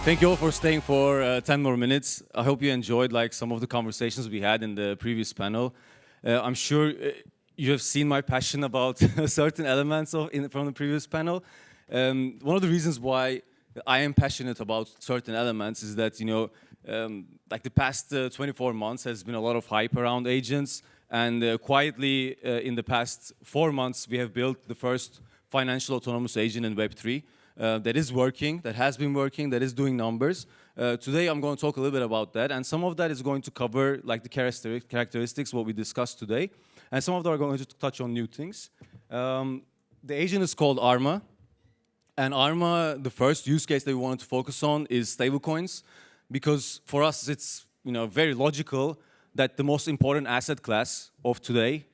Thank you all for staying for 10 more minutes. I hope you enjoyed some of the conversations we had in the previous panel. I'm sure you have seen my passion about certain elements from the previous panel. One of the reasons why I am passionate about certain elements is that, the past 24 months has been a lot of hype around agents, and quietly in the past 4 months we have built the first financial autonomous agent in Web3. That is working, that has been working, that is doing numbers. Today I'm going to talk a little bit about that, and some of that is going to cover the characteristics, what we discussed today, and some of that are going to touch on new things. The agent is called ARMA, and ARMA, the first use case that we wanted to focus on is stablecoins, because for us it's very logical that the most important asset class of today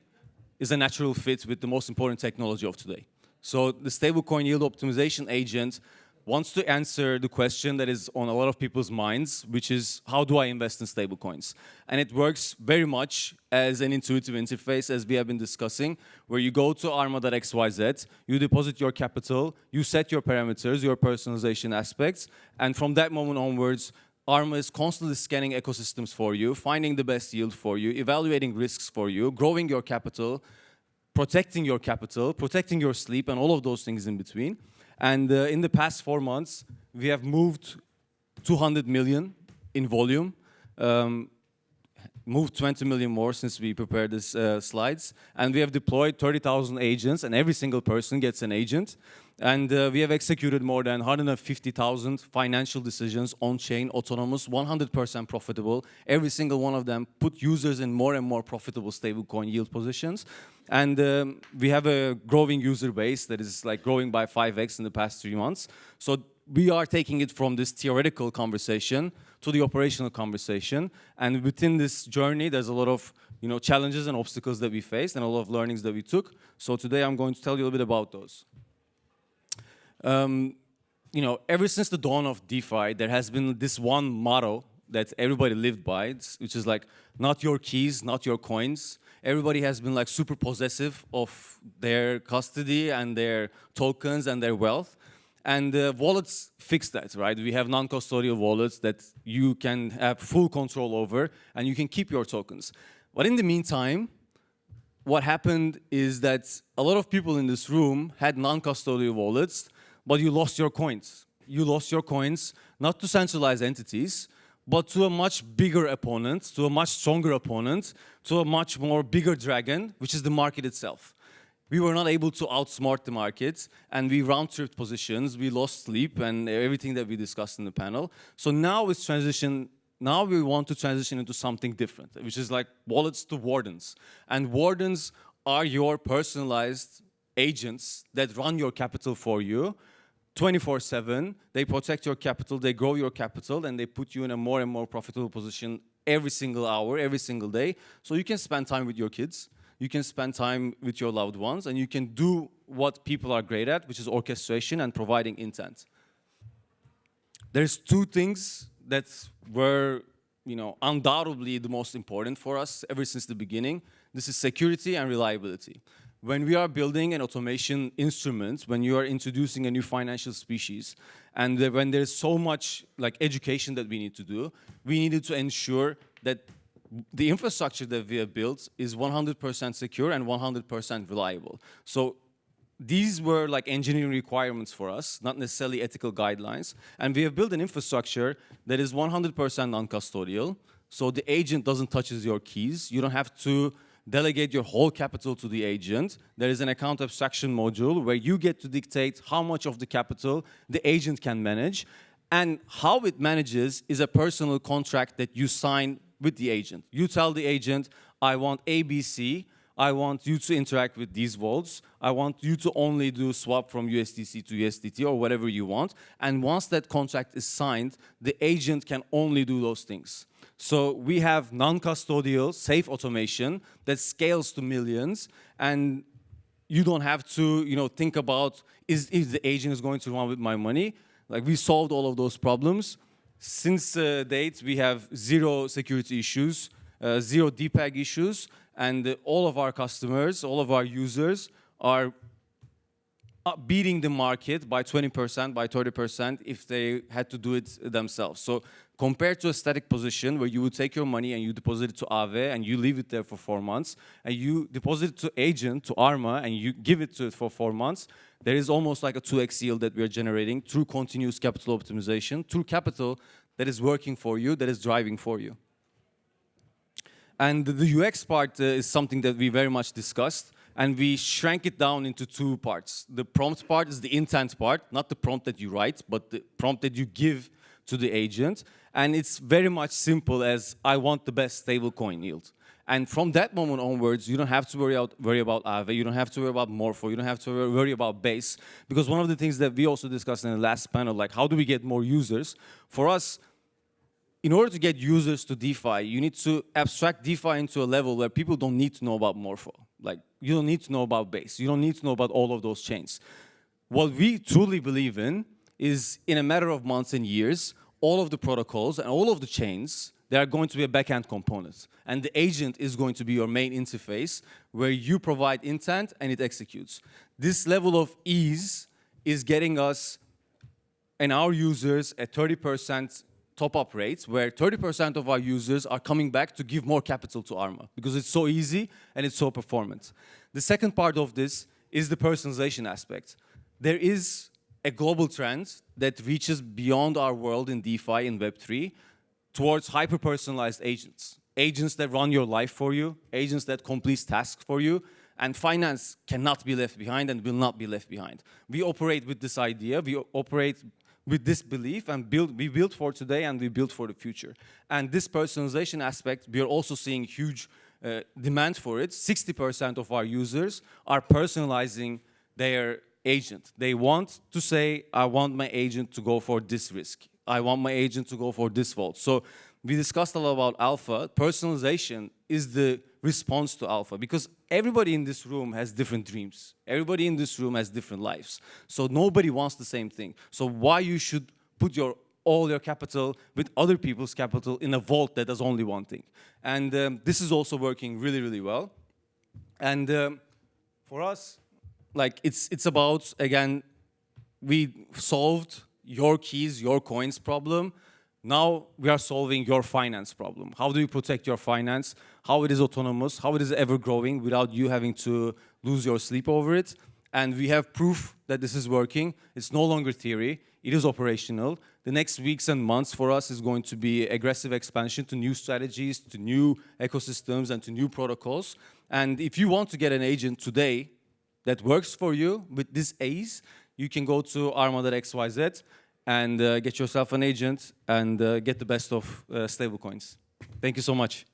is a natural fit with the most important technology of today. So the stablecoin yield optimization agent wants to answer the question that is on a lot of people's minds, which is, how do I invest in stablecoins? And it works very much as an intuitive interface, as we have been discussing, where you go to arma.xyz, you deposit your capital, you set your parameters, your personalization aspects, and from that moment onwards, ARMA is constantly scanning ecosystems for you, finding the best yield for you, evaluating risks for you, growing your capital, protecting your capital, protecting your sleep, and all of those things in between. And in the past 4 months, we have moved 200 million in volume, moved 20 million more since we prepared these slides, and we have deployed 30,000 agents, and every single person gets an agent. And we have executed more than 150,000 financial decisions on-chain, autonomous, 100% profitable. Every single one of them put users in more and more profitable stablecoin yield positions. And we have a growing user base that is growing by 5x in the past 3 months. So we are taking it from this theoretical conversation to the operational conversation. And within this journey, there's a lot of challenges and obstacles that we faced and a lot of learnings that we took. So today I'm going to tell you a little bit about those. Ever since the dawn of DeFi, there has been this one motto that everybody lived by, which is not your keys, not your coins. Everybody has been super possessive of their custody and their tokens and their wealth. And wallets fix that, right? We have non-custodial wallets that you can have full control over, and you can keep your tokens. But in the meantime, what happened is that a lot of people in this room had non-custodial wallets, but you lost your coins. You lost your coins not to centralized entities, but to a much bigger opponent, to a much stronger opponent, to a much more bigger dragon, which is the market itself. We were not able to outsmart the market, and we round-tripped positions, we lost sleep, and everything that we discussed in the panel. So now it's transition. Now we want to transition into something different, which is wallets to wardens. And wardens are your personalized agents that run your capital for you 24/7. They protect your capital, they grow your capital, and they put you in a more and more profitable position every single hour, every single day. So you can spend time with your kids, you can spend time with your loved ones, and you can do what people are great at, which is orchestration and providing intent. There's 2 things that were, undoubtedly the most important for us ever since the beginning. This is security and reliability. When we are building an automation instrument, when you are introducing a new financial species, and when there's so much education that we need to do, we needed to ensure that the infrastructure that we have built is 100% secure and 100% reliable. So these were engineering requirements for us, not necessarily ethical guidelines. And we have built an infrastructure that is 100% non-custodial. So the agent doesn't touch your keys. You don't have to delegate your whole capital to the agent. There is an account abstraction module where you get to dictate how much of the capital the agent can manage. And how it manages is a personal contract that you sign with the agent. You tell the agent, I want ABC, I want you to interact with these vaults, I want you to only do swap from USDC to USDT or whatever you want. And once that contract is signed, the agent can only do those things. So we have non-custodial, safe automation that scales to millions, and you don't have to, think about if the agent is going to run with my money. We solved all of those problems. Since date, we have 0 security issues, 0 DPAG issues, and all of our customers, all of our users are beating the market by 20%, by 30% if they had to do it themselves. So compared to a static position where you would take your money and you deposit it to Aave and you leave it there for 4 months, and you deposit it to agent, to ARMA, and you give it to it for 4 months, there is almost like a 2x yield that we are generating through continuous capital optimization, through capital that is working for you, that is driving for you. And the UX part is something that we very much discussed, and we shrank it down into 2 parts. The prompt part is the intent part, not the prompt that you write, but the prompt that you give to the agent. And it's very much simple as, I want the best stablecoin yield. And from that moment onwards, you don't have to worry about Aave, you don't have to worry about Morpho, you don't have to worry about Base. Because one of the things that we also discussed in the last panel, like how do we get more users? For us, in order to get users to DeFi, you need to abstract DeFi into a level where people don't need to know about Morpho. Like, you don't need to know about Base. You don't need to know about all of those chains. What we truly believe in is, in a matter of months and years, all of the protocols and all of the chains, they are going to be a backend component. And the agent is going to be your main interface where you provide intent and it executes. This level of ease is getting us and our users at 30% top-up rates, where 30% of our users are coming back to give more capital to ARMA because it's so easy and it's so performant. The second part of this is the personalization aspect. There is a global trend that reaches beyond our world in DeFi and Web3 towards hyper-personalized agents. Agents that run your life for you, agents that complete tasks for you, and finance cannot be left behind and will not be left behind. We operate with this idea, we operate with this belief, and we build for today and we build for the future. And this personalization aspect, we are also seeing huge demand for it. 60% of our users are personalizing their agent. They want to say, I want my agent to go for this risk. I want my agent to go for this vault. So we discussed a lot about alpha. Personalization is the response to alpha because everybody in this room has different dreams. Everybody in this room has different lives. So nobody wants the same thing. So why you should put all your capital with other people's capital in a vault that does only one thing? And this is also working really, really well. And for us, like it's about, again, we solved your keys, your coins problem. Now we are solving your finance problem. How do you protect your finance? How it is autonomous, how it is ever growing without you having to lose your sleep over it. And we have proof that this is working. It's no longer theory, it is operational. The next weeks and months for us is going to be aggressive expansion to new strategies, to new ecosystems, and to new protocols. And if you want to get an agent today that works for you with this ease, you can go to ARMA.xyz and get yourself an agent and get the best of stablecoins. Thank you so much.